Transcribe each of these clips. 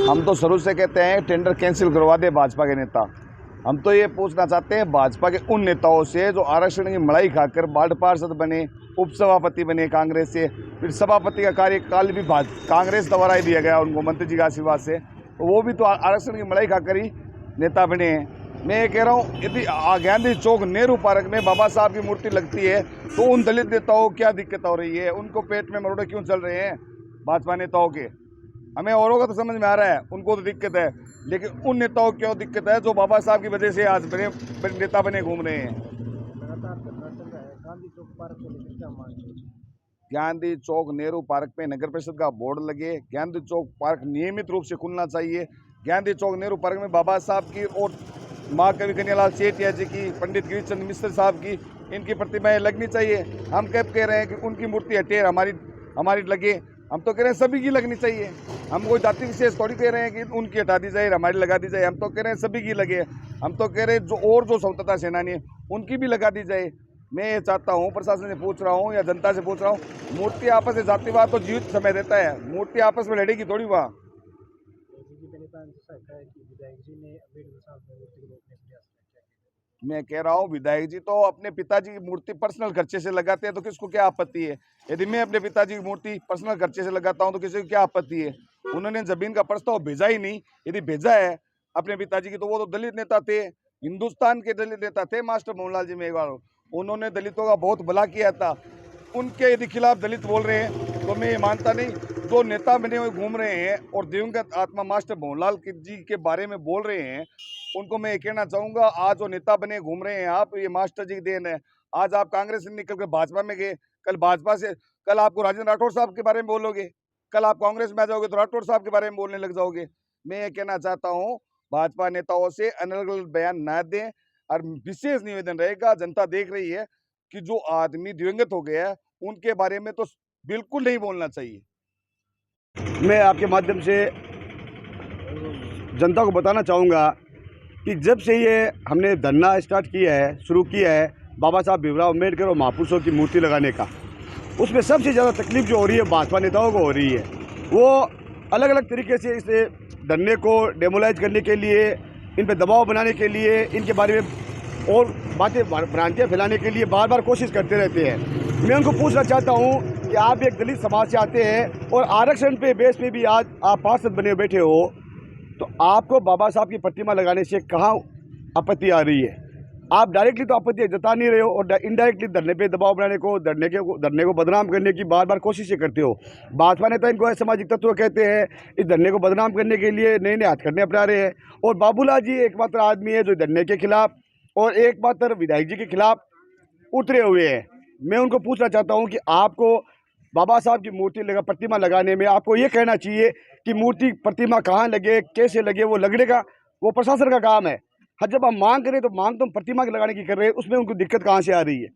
हम तो शुरू से कहते हैं टेंडर कैंसिल करवा दे भाजपा के नेता। हम तो ये पूछना चाहते हैं भाजपा के उन नेताओं से जो आरक्षण की मलाई खाकर वार्ड पार्षद बने, उपसभापति बने कांग्रेस से, फिर सभापति का कार्यकाल भी कांग्रेस द्वारा ही दिया गया उनको मंत्री जी के आशीर्वाद से, तो वो भी तो आरक्षण की मलाई खाकर ही नेता बने हैं। मैं ये कह रहा हूँ, यदि गांधी चौक नेहरू पार्क में बाबा साहब की मूर्ति लगती है तो उन दलित नेताओं को क्या दिक्कत हो रही है? उनको पेट में मरोड़े क्यों चल रहे हैं भाजपा नेताओं के? हमें औरों का तो समझ में आ रहा है, उनको तो दिक्कत है, लेकिन उन नेताओं को क्यों दिक्कत है जो बाबा साहब की वजह से आज बने नेता बने घूम रहे हैं। गांधी चौक नेहरू पार्क पे नगर परिषद का बोर्ड लगे, गांधी चौक पार्क नियमित रूप से खुलना चाहिए। गांधी चौक नेहरू पार्क में बाबा साहब की और माँ कवि कन्हैयालाल सेठिया जी की, पंडित गिरीश चंद्र मिश्र साहब की, इनकी प्रतिमाएं लगनी चाहिए। हम कब कह रहे हैं कि उनकी मूर्ति हटे हमारी लगे? हम तो कह रहे हैं सभी की लगनी चाहिए। हम कोई जाति विशेष थोड़ी कह रहे हैं कि उनकी हटा दी जाए, हमारी लगा दी जाए। हम तो कह रहे हैं सभी की लगे। हम तो कह रहे हैं जो स्वतंत्रता सेनानी है उनकी भी लगा दी जाए। मैं ये चाहता हूँ, प्रशासन से पूछ रहा हूँ या जनता से पूछ रहा हूँ, मूर्ति आपस में जातिवाद तो जीवित समय देता है, मूर्ति आपस में लड़ेगी थोड़ी वहाँ। मैं कह रहा हूँ विधायक जी तो अपने पिताजी की मूर्ति पर्सनल खर्चे से लगाते हैं तो किसको क्या आपत्ति है? यदि मैं अपने पिताजी की मूर्ति पर्सनल खर्चे से लगाता हूँ तो किसी को क्या आपत्ति है? उन्होंने जमीन का प्रस्ताव भेजा ही नहीं। यदि भेजा है अपने पिताजी की तो वो तो दलित नेता थे, हिंदुस्तान के दलित नेता थे मास्टर मोहनलाल जी मेघवाल। उन्होंने दलितों का बहुत भला किया था। उनके यदि खिलाफ दलित बोल रहे हैं तो मैं ये मानता नहीं। जो नेता बने हुए घूम रहे हैं और दिवंगत आत्मा मास्टर मोहनलाल जी के बारे में बोल रहे हैं, उनको मैं ये कहना चाहूँगा, आज जो नेता बने घूम रहे हैं आप, ये मास्टर जी की देन है। आज आप कांग्रेस से निकल कर भाजपा में गए, कल आपको राजेंद्र राठौड़ साहब के बारे में बोलोगे, कल आप कांग्रेस में आ जाओगे तो राठौड़ साहब के बारे में बोलने लग जाओगे। मैं ये कहना चाहता हूँ, भाजपा नेताओं से अलग अलग बयान न दें। और विशेष निवेदन रहेगा, जनता देख रही है कि जो आदमी दिवंगत हो गया है उनके बारे में तो बिल्कुल नहीं बोलना चाहिए। मैं आपके माध्यम से जनता को बताना चाहूँगा कि जब से ये हमने धरना स्टार्ट किया है, शुरू किया है बाबा साहब भीमराव अम्बेडकर और महापुरुषों की मूर्ति लगाने का, उसमें सबसे ज़्यादा तकलीफ जो हो रही है भाजपा नेताओं को हो रही है। वो अलग अलग तरीके से इस धरने को डेमोलाइज करने के लिए, इन पर दबाव बनाने के लिए, इनके बारे में और बातें भ्रांतियाँ फैलाने के लिए बार बार कोशिश करते रहते हैं। मैं उनको पूछना चाहता हूँ कि आप एक दलित समाज से आते हैं और आरक्षण पे बेस पे भी आज आप पार्षद बने बैठे हो, तो आपको बाबा साहब की प्रतिमा लगाने से कहाँ आपत्ति आ रही है? आप डायरेक्टली तो आपत्ति जता नहीं रहे हो और इनडायरेक्टली धरने पे दबाव बनाने को, धरने को बदनाम करने की बार बार कोशिशें करते हो। भाजपा नेता इनको असामाजिक तत्व कहते हैं। इस धरने को बदनाम करने के लिए नए नए हथकंडे अपना रहे हैं। और बाबूलाल जी एकमात्र आदमी है जो धरने के खिलाफ और एकमात्र विधायक जी के खिलाफ उतरे हुए हैं। मैं उनको पूछना चाहता हूँ कि आपको बाबा साहब की मूर्ति प्रतिमा लगाने में आपको ये कहना चाहिए कि मूर्ति प्रतिमा कहाँ लगे, कैसे लगे, वो लगने का वो प्रशासन का काम है। हाँ, जब हम मांग करें तो मांग तो हम प्रतिमा के लगाने की कर रहे हैं, उसमें उनको दिक्कत कहाँ से आ रही है?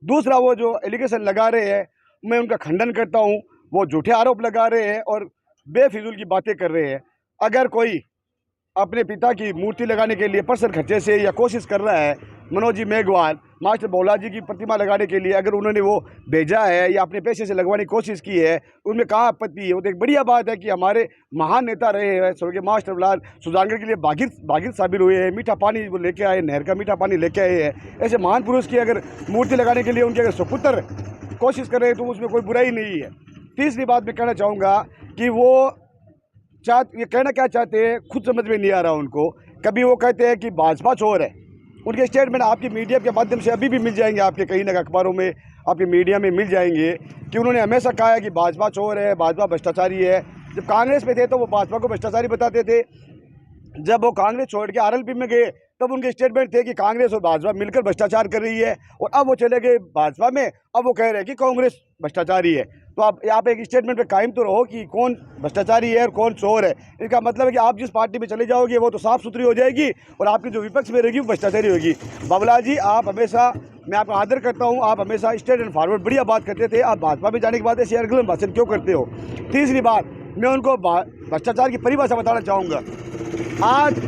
दूसरा, वो जो एलिगेशन लगा रहे हैं मैं उनका खंडन करता हूँ। वो झूठे आरोप लगा रहे हैं और बेफिजूल की बातें कर रहे हैं। अगर कोई अपने पिता की मूर्ति लगाने के लिए पर्सनल खर्चे से या कोशिश कर रहा है, मनोज जी मेघवाल मास्टर मोहनलाल जी की प्रतिमा लगाने के लिए अगर उन्होंने वो भेजा है या अपने पैसे से लगवाने की कोशिश की है, उनमें कहाँ आपत्ति है? वो तो एक बढ़िया बात है कि हमारे महान नेता रहे हैं स्वर्गीय मास्टर लाल सुजानगढ़ के लिए भागीरथ साबित हुए हैं, मीठा पानी वो लेके आए, नहर का मीठा पानी लेके आए हैं। ऐसे महान पुरुष की अगर मूर्ति लगाने के लिए उनके अगर सुपुत्र कोशिश कर रहे हैं तो उसमें कोई बुराई नहीं है। तीसरी बात मैं कहना चाहूँगा कि वो ये कहना क्या चाहते हैं खुद समझ में नहीं आ रहा उनको। कभी वो कहते हैं कि भाजपा चोर है, उनके स्टेटमेंट आपकी मीडिया के माध्यम से अभी भी मिल जाएंगे, आपके कहीं ना अखबारों में, आपके मीडिया में मिल जाएंगे कि उन्होंने हमेशा कहा है कि भाजपा चोर है, भाजपा भ्रष्टाचारी है। जब कांग्रेस में थे तो वो भाजपा को भ्रष्टाचारी बताते थे, जब वो कांग्रेस छोड़ के आरएलपी में गए तब उनके स्टेटमेंट थे कि कांग्रेस और भाजपा मिलकर भ्रष्टाचार कर रही है, और अब वो चले गए भाजपा में, अब वो कह रहे हैं कि कांग्रेस भ्रष्टाचारी है। तो आप एक स्टेटमेंट पे कायम तो रहो कि कौन भ्रष्टाचारी है और कौन चोर है। इसका मतलब है कि आप जिस पार्टी में चले जाओगे वो तो साफ सुथरी हो जाएगी और आपकी जो विपक्ष में रहेगी वो भ्रष्टाचारी होगी। बाबूलाल जी, आप हमेशा, मैं आपका आदर करता हूँ, आप हमेशा स्ट्रेट एंड फॉरवर्ड बढ़िया बात करते थे। आप भाजपा में जाने के बाद ऐसे अर्गुलेंट भाषण क्यों करते हो? तीसरी बात, मैं उनको भ्रष्टाचार की परिभाषा बताना चाहूँगा। आज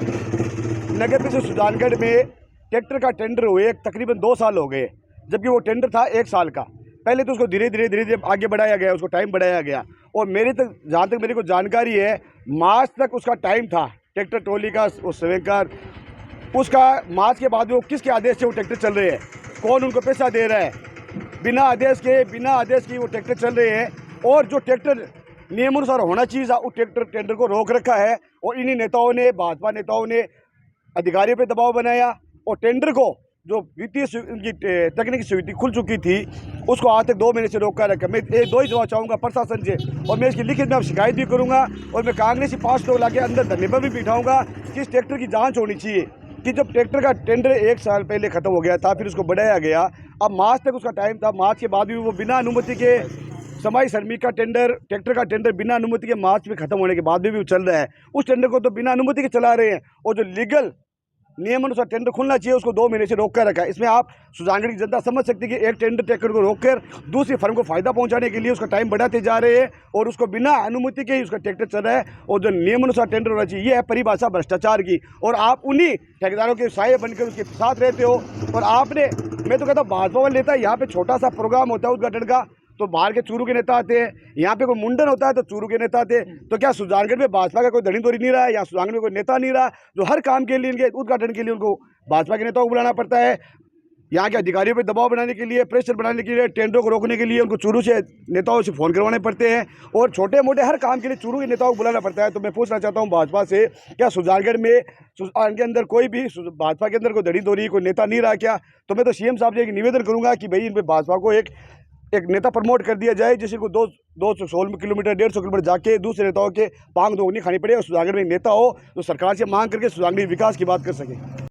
नगर परिषद सुजानगढ़ में ट्रैक्टर का टेंडर हुए तकरीबन 2 साल हो गए, जबकि वो टेंडर था 1 साल का। पहले तो उसको धीरे धीरे आगे बढ़ाया गया, उसको टाइम बढ़ाया गया, और मेरे तक जहाँ तक मेरे को जानकारी है मार्च तक उसका टाइम था ट्रैक्टर ट्रॉली का, उस समय का उसका मार्च के बाद वो किसके आदेश से वो ट्रैक्टर चल रहे हैं, कौन उनको पैसा दे रहा है, बिना आदेश के वो ट्रैक्टर चल रहे हैं। और जो ट्रैक्टर नियमानुसार होना चाहिए उस टेंडर को रोक रखा है। और इन्हीं नेताओं ने, भाजपा नेताओं ने अधिकारियों पे दबाव बनाया और टेंडर को जो वित्तीय उनकी तकनीकी स्वीकृति खुल चुकी थी उसको आज तक 2 महीने से रोक कर रखा। मैं दो ही जवाब चाहूँगा प्रशासन से, और मैं इसकी लिखित में अब शिकायत भी करूँगा और मैं कांग्रेसी 5 लोग लाके अंदर धरने पर भी बिठाऊँगा कि इस ट्रैक्टर की जाँच होनी चाहिए कि जब ट्रैक्टर का टेंडर 1 साल पहले ख़त्म हो गया था, फिर उसको बढ़ाया गया, अब मार्च तक उसका टाइम था, मार्च के बाद भी वो बिना अनुमति के समाई श्रमिक का टेंडर, ट्रैक्टर का टेंडर बिना अनुमति के मार्च में खत्म होने के बाद भी वो चल रहा है। उस टेंडर को तो बिना अनुमति के चला रहे हैं और जो लीगल नियम अनुसार टेंडर खुलना चाहिए उसको 2 महीने से रोक कर रखा है। इसमें आप सुजानगढ़ की जनता समझ सकती है कि एक ट्रैक्टर को रोककर दूसरी फर्म को फायदा पहुंचाने के लिए उसका टाइम बढ़ाते जा रहे हैं और उसको बिना अनुमति के ही उसका ट्रैक्टर चल रहा है। और जो नियम अनुसार टेंडर होना चाहिए, ये है परिभाषा भ्रष्टाचार की। और आप उन्हीं ठेकेदारों के साये बनकर उसके साथ रहते हो। और आपने, मैं तो कहता हूँ भाजपा वाले नेता, यहाँ पे छोटा सा प्रोग्राम होता है उद्घाटन का तो बाहर के चूरू के नेता आते हैं, यहाँ पे कोई मुंडन होता है तो चूरू के नेता आते हैं। तो क्या सुजानगढ़ में भाजपा का कोई धड़ी धोरी नहीं रहा है, या सुजानगढ़ में कोई नेता नहीं रहा जो हर काम के लिए, इनके उद्घाटन के लिए उनको भाजपा के नेताओं को बुलाना पड़ता है, यहाँ के अधिकारियों पे दबाव बनाने के लिए, प्रेशर बनाने के लिए, टेंडरों को रोकने के लिए उनको चूरू से नेताओं से फ़ोन करवाने पड़ते हैं और छोटे मोटे हर काम के लिए चूरू के नेताओं को बुलाना पड़ता है। तो मैं पूछना चाहता हूँ भाजपा से, क्या सुजानगढ़ में के अंदर कोई भी भाजपा के अंदर कोई धड़ी धोरी, कोई नेता नहीं रहा क्या? तो मैं तो सीएम साहब से एक निवेदन करूँगा कि भाई इन पर भाजपा को एक नेता प्रमोट कर दिया जाए जिसे को 216 किलोमीटर 150 किलोमीटर जाके दूसरे नेताओं के पांग दोगुनी खानी पड़े और सुजानगढ़ में एक नेता हो तो सरकार से मांग करके सुजानगढ़ विकास की बात कर सके।